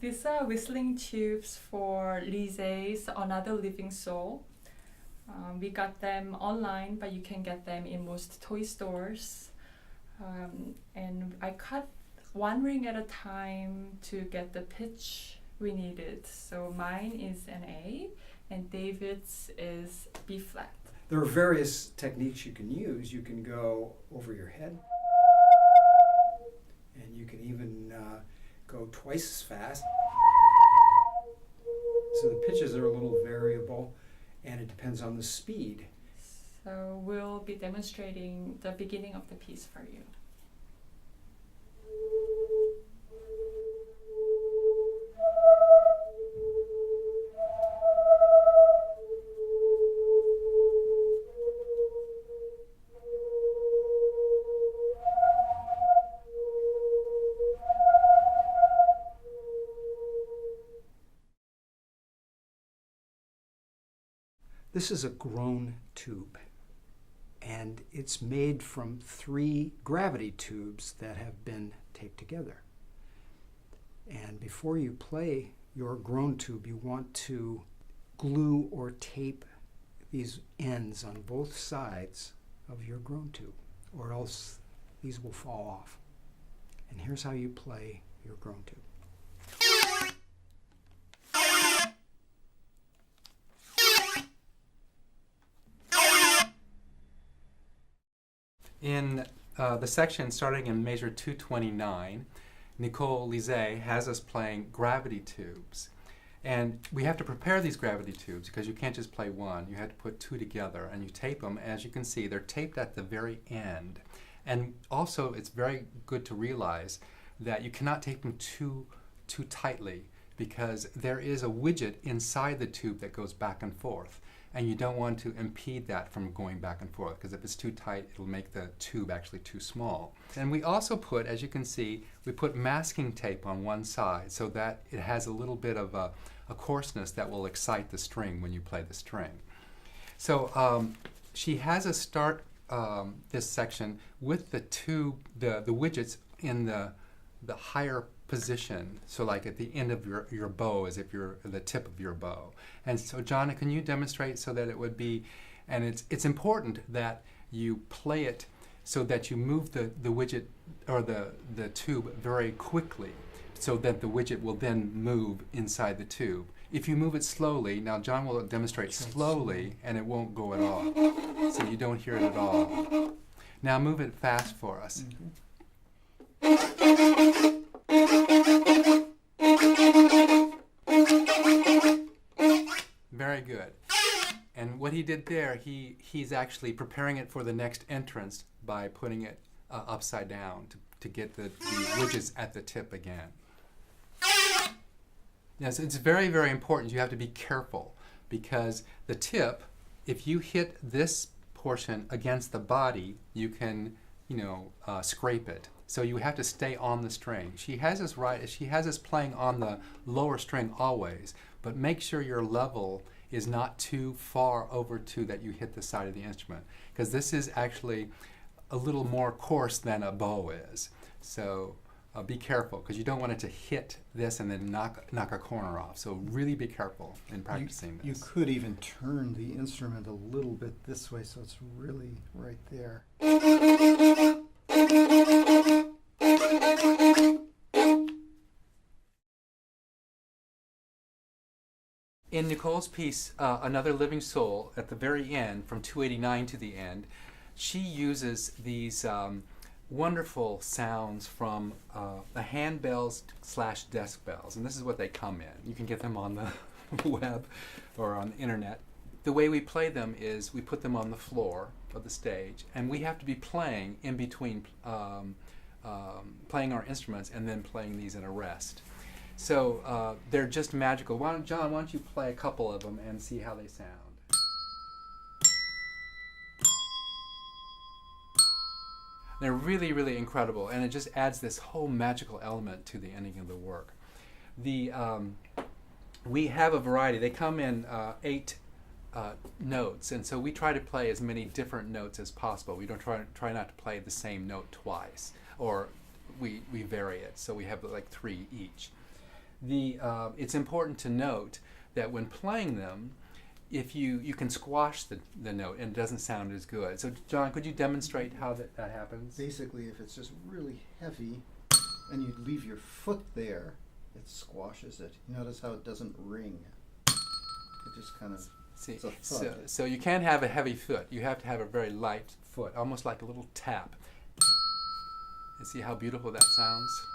these are whistling tubes for Lisée's Another Living Soul. We got them online, but you can get them in most toy stores. And I cut one ring at a time to get the pitch we needed. So mine is an A, and David's is B flat. There are various techniques you can use. You can go over your head, and you can even go twice as fast. So the pitches are a little variable, and it depends on the speed. So we'll be demonstrating the beginning of the piece for you. This is a Groan tube, and it's made from 3 gravity tubes that have been taped together. And before you play your Groan tube, you want to glue or tape these ends on both sides of your Groan tube, or else these will fall off. And here's how you play your Groan tube. In the section starting in measure 229, Nicole Lizée has us playing gravity tubes. And we have to prepare these gravity tubes because you can't just play one. You have to put 2 together, and you tape them. As you can see, they're taped at the very end. And also, it's very good to realize that you cannot tape them too tightly, because there is a widget inside the tube that goes back and forth. And you don't want to impede that from going back and forth, because if it's too tight, it'll make the tube actually too small. And we also put, as you can see, we put masking tape on one side so that it has a little bit of a coarseness that will excite the string when you play the string. So she has us start this section with the tube, the widgets in the higher position, so like at the end of your bow, as if you're the tip of your bow. And so John, can you demonstrate so that it would be, and it's important that you play it so that you move the widget or the tube very quickly, so that the widget will then move inside the tube. If you move it slowly, now John will demonstrate slowly, and it won't go at all. So you don't hear it at all. Now move it fast for us. Very good. And what he did there, he's actually preparing it for the next entrance by putting it upside down to get the widgets at the tip again. Yes, it's very, very important. You have to be careful, because the tip, if you hit this portion against the body, you can, scrape it. So you have to stay on the string. She has us playing on the lower string always, but make sure your level is not too far over to that you hit the side of the instrument, because this is actually a little more coarse than a bow is. So be careful, because you don't want it to hit this and then knock a corner off. So really be careful in practicing this. You could even turn the instrument a little bit this way, so it's really right there. In Nicole's piece, Another Living Soul, at the very end, from 289 to the end, she uses these wonderful sounds from the handbells / desk bells, and this is what they come in. You can get them on the web or on the internet. The way we play them is we put them on the floor of the stage, and we have to be playing in between playing our instruments and then playing these in a rest. So they're just magical. John, why don't you play a couple of them and see how they sound? They're really, really incredible, and it just adds this whole magical element to the ending of the work. We have a variety. They come in 8 notes, and so we try to play as many different notes as possible. We don't try not to play the same note twice, or we vary it, so we have like 3 each. it's important to note that when playing them, if you can squash the note and it doesn't sound as good. So John, could you demonstrate how that happens? Basically, if it's just really heavy and you leave your foot there, it squashes it. You notice how it doesn't ring. It just kind of, See, it's a thud. so you can't have a heavy foot. You have to have a very light foot, almost like a little tap. And see how beautiful that sounds?